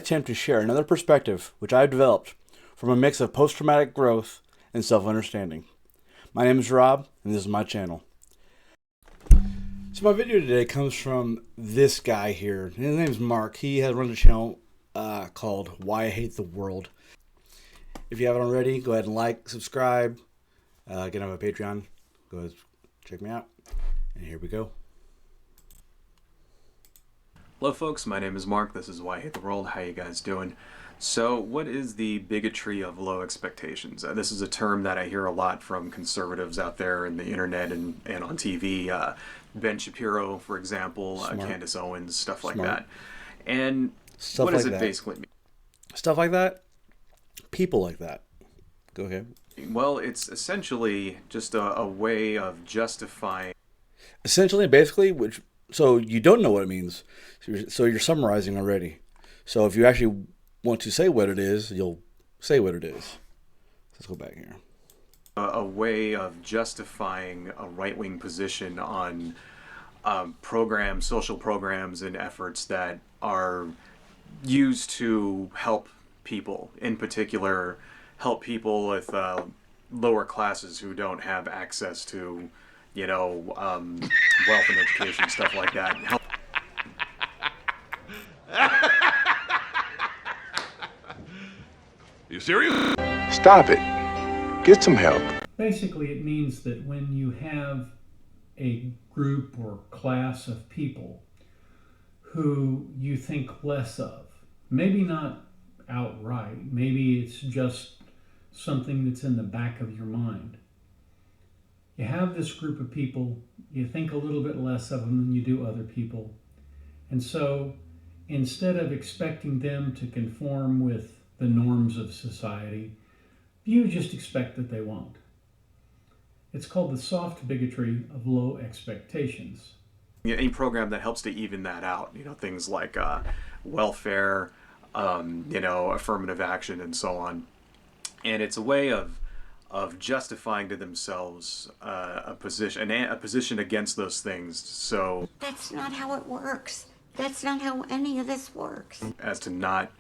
attempt to share another perspective which I've developed from a mix of post-traumatic growth and self-understanding. My name is Rob, and this is my channel. So my video today comes from this guy here. His name is Mark. He has run a channel called Why I Hate the World. If you haven't already, go ahead and like, subscribe. Again, I have a Patreon. Go ahead, check me out. And here we go. Hello folks, my name is Mark. This is Why I Hate the World. How you guys doing? So what is the bigotry of low expectations? This is a term that I hear a lot from conservatives out there in the internet and on TV. Ben Shapiro, for example, Candace Owens, stuff like that. And what does it basically mean? Stuff like that? People like that. Go ahead. Well, it's essentially just a way of justifying. Essentially, basically, so you don't know what it means. So you're summarizing already. So if you actually want to say what it is, you'll say what it is. Let's go back here. A way of justifying a right-wing position on programs, social programs, and efforts that are used to help people, in particular, help people with lower classes who don't have access to, wealth and education, stuff like that. You serious? Stop it. Get some help. Basically, it means that when you have a group or class of people who you think less of, maybe not outright, maybe it's just something that's in the back of your mind. You have this group of people, you think a little bit less of them than you do other people. And so instead of expecting them to conform with the norms of society, you just expect that they won't. It's called the soft bigotry of low expectations. Any program that helps to even that out, things like welfare, affirmative action, and so on. And it's a way of justifying to themselves a position against those things. So that's not how it works. That's not how any of this works. As to not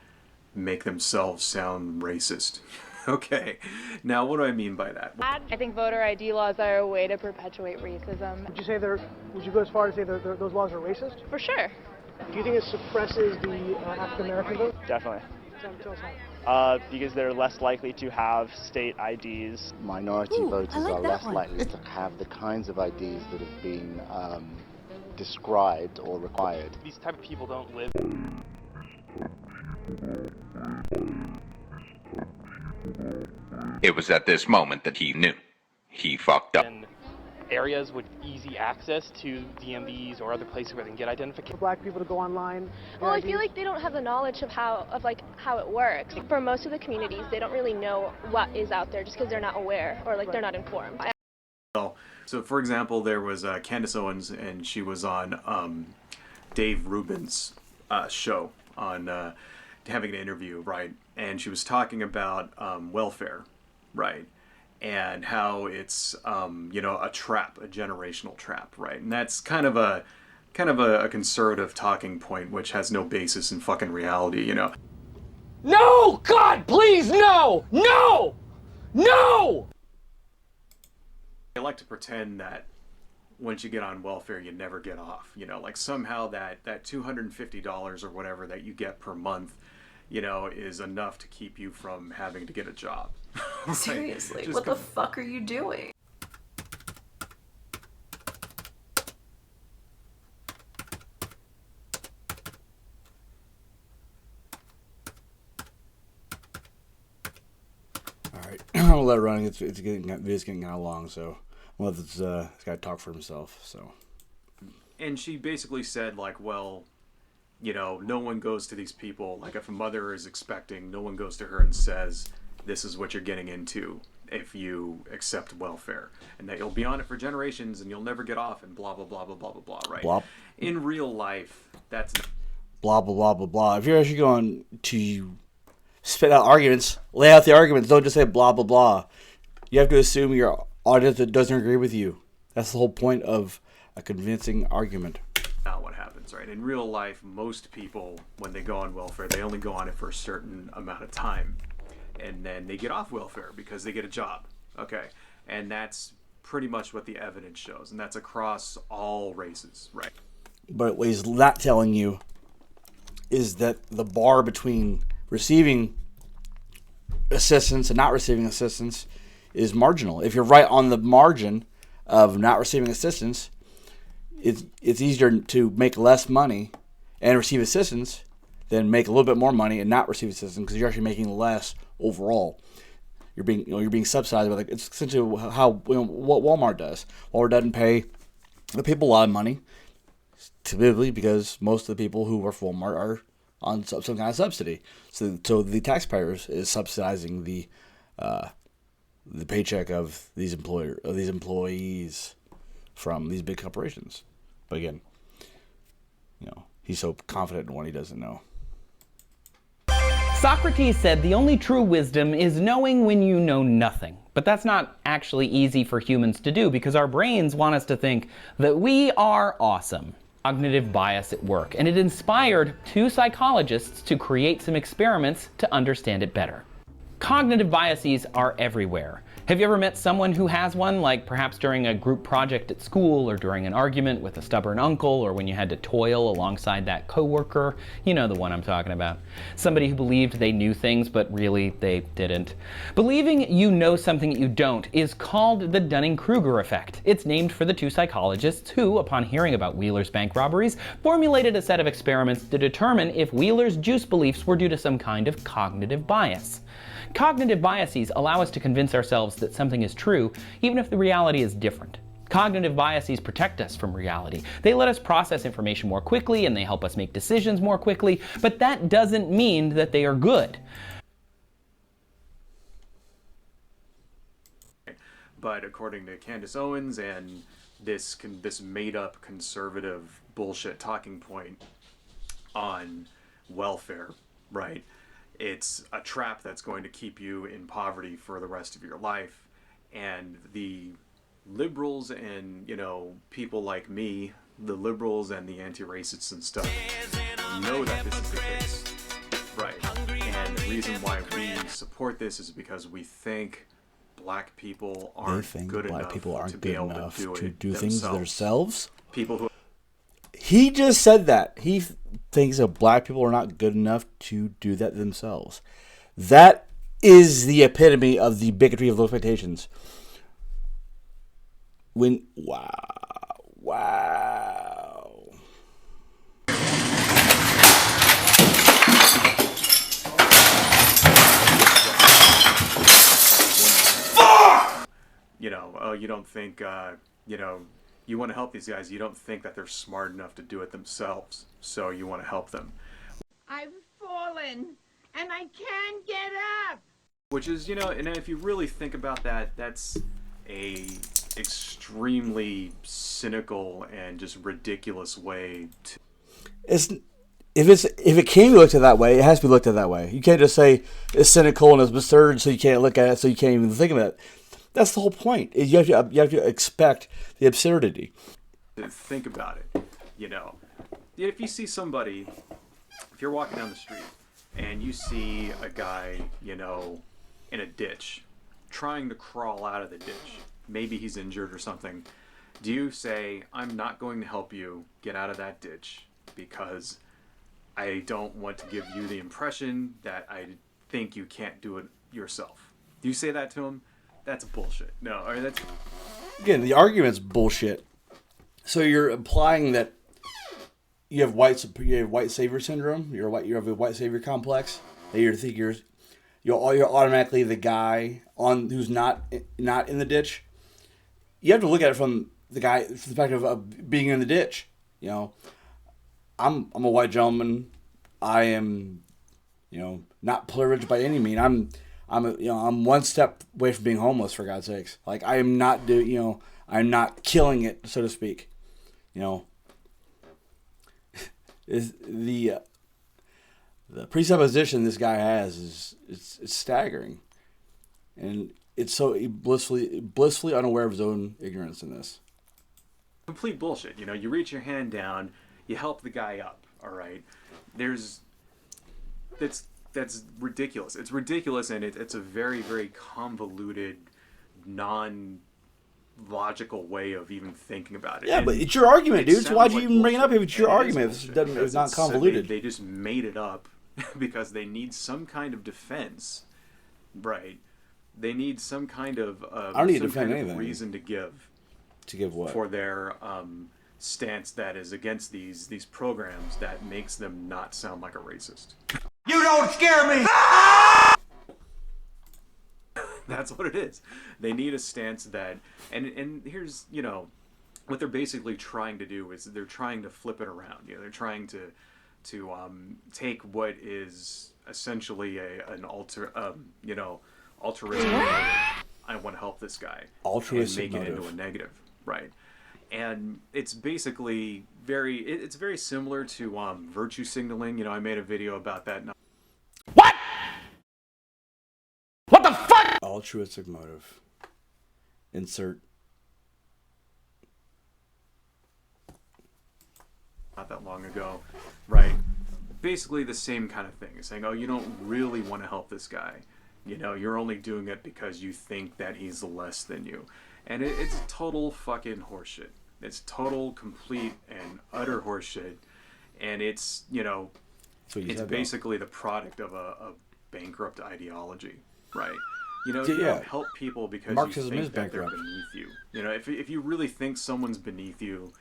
make themselves sound racist. Okay, now what do I mean by that? I think voter ID laws are a way to perpetuate racism. Would you go as far as say those laws are racist? For sure. Do you think it suppresses the African American vote? Definitely. Tell us how. Because they're less likely to have state IDs. Minority voters are less likely to have the kinds of IDs that have been described or required. These type of people don't live. It was at this moment that he knew. He fucked up. In areas with easy access to DMVs or other places where they can get identification. For black people to go online. Well, I feel like they don't have the knowledge of how it works. For most of the communities, they don't really know what is out there just because they're not aware or they're not informed. So for example, there was Candace Owens, and she was on Dave Rubin's show on having an interview, right? And she was talking about welfare, right? And how it's a trap, a generational trap, right? And that's kind of a conservative talking point which has no basis in fucking reality, No! God, please, no! No! No! I like to pretend that once you get on welfare, you never get off, like somehow that $250 or whatever that you get per month, is enough to keep you from having to get a job. Right? Seriously, what the fuck are you doing? Alright, I'll let it run. It's getting kind of long, so I'll let this guy talk for himself. So, and she basically said, like, well, no one goes to these people. Like, if a mother is expecting, no one goes to her and says, this is what you're getting into if you accept welfare, and that you'll be on it for generations and you'll never get off, and blah blah blah blah blah blah blah, right? Blah. In real life, that's not blah blah blah blah blah. If you're actually going to spit out arguments, lay out the arguments. Don't just say blah blah blah. You have to assume your audience that doesn't agree with you. That's the whole point of a convincing argument. not what happens, right? right? In real life, most people, when they go on welfare, they only go on it for a certain amount of time. And then they get off welfare because they get a job, okay? And that's pretty much what the evidence shows. And that's across all races, right? But what he's not telling you is that the bar between receiving assistance and not receiving assistance is marginal. If you're right on the margin of not receiving assistance, it's easier to make less money and receive assistance than make a little bit more money and not receive assistance, because you're actually making less overall. You're being subsidized by it's essentially how what Walmart does. Walmart doesn't pay the people a lot of money, typically because most of the people who work for Walmart are on some kind of subsidy. So the taxpayers is subsidizing the paycheck of these employees from these big corporations. But again, he's so confident in what he doesn't know. Socrates said the only true wisdom is knowing when you know nothing. But that's not actually easy for humans to do, because our brains want us to think that we are awesome. Cognitive bias at work, and it inspired 2 psychologists to create some experiments to understand it better. Cognitive biases are everywhere. Have you ever met someone who has one, like perhaps during a group project at school, or during an argument with a stubborn uncle, or when you had to toil alongside that coworker? You know the one I'm talking about. Somebody who believed they knew things, but really they didn't. Believing you know something you don't is called the Dunning-Kruger Effect. It's named for the 2 psychologists who, upon hearing about Wheeler's bank robberies, formulated a set of experiments to determine if Wheeler's juice beliefs were due to some kind of cognitive bias. Cognitive biases allow us to convince ourselves that something is true, even if the reality is different. Cognitive biases protect us from reality. They let us process information more quickly, and they help us make decisions more quickly, but that doesn't mean that they are good. But according to Candace Owens and this made-up conservative bullshit talking point on welfare, right? It's a trap that's going to keep you in poverty for the rest of your life. And the liberals and, people like me, the liberals and the anti-racists and stuff, know that this is the case. Right. And the reason why we support this is because we think black people aren't good enough to be able to do things themselves. People who... He just said that. He thinks that black people are not good enough to do that themselves. That is the epitome of the bigotry of low expectations. Wow. You don't think, you want to help these guys. You don't think that they're smart enough to do it themselves, so you want to help them. I've fallen, and I can't get up. Which is, and if you really think about that, that's a extremely cynical and just ridiculous way to... If it can be looked at that way, it has to be looked at that way. You can't just say it's cynical and it's absurd, so you can't look at it, so you can't even think of it. That's the whole point. You have to expect the absurdity. Think about it. If you see somebody, if you're walking down the street and you see a guy, in a ditch, trying to crawl out of the ditch, maybe he's injured or something, do you say, I'm not going to help you get out of that ditch because I don't want to give you the impression that I think you can't do it yourself? Do you say that to him? That's bullshit. No, that's... Again, the argument's bullshit. So you're implying that you have white savior syndrome. You have a white savior complex. That you think you're automatically the guy who's not in the ditch. You have to look at it from the perspective of being in the ditch. I'm a white gentleman. I am, not privileged by any means. I'm one step away from being homeless, for God's sakes. Like, I am not I'm not killing it, so to speak. Is the presupposition this guy has is it's staggering, and it's so blissfully unaware of his own ignorance in this. Complete bullshit. You reach your hand down, You help the guy up, all right? That's ridiculous. It's ridiculous, and it's a very, very convoluted, non-logical way of even thinking about it. Yeah, and but it's your argument, dude. So why'd you like even bring it up if it's your argument? It's not convoluted. They just made it up because they need some kind of defense, right? They need some kind of I don't need to defend anything. Reason to give. To give what? For their stance that is against these programs that makes them not sound like a racist. You don't scare me! That's what it is. They need a stance that, and here's, you know, what they're basically trying to do is they're trying to flip it around. You know, they're trying to take what is essentially an altruistic motive. I want to help this guy. Altruistic and make it into a negative, right? And it's basically it's very similar to virtue signaling. You know, I made a video about that. What the fuck? Altruistic motive. Insert. Not that long ago, right? Basically the same kind of thing. It's saying, oh, you don't really want to help this guy. You know, you're only doing it because you think that he's less than you. And it's total fucking horseshit. It's total, complete, and utter horseshit. And it's, you know, it's basically the product of a bankrupt ideology, right? You know, you don't help people because Marxism you is think that they're bankrupt. beneath you. You know, if you really think someone's beneath you,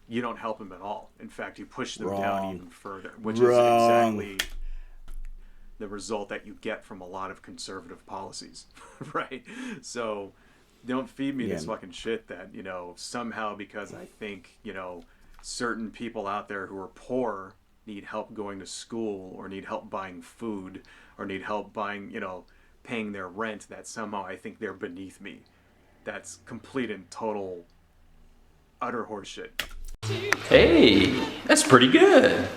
you don't help them at all. In fact, you push them down even further, which is exactly the result that you get from a lot of conservative policies, right? So don't feed me this fucking shit that, you know, somehow because I think, you know, certain people out there who are poor need help going to school or need help buying food or need help buying, you know, paying their rent, that somehow I think they're beneath me. That's complete and total utter horseshit. Hey, that's pretty good.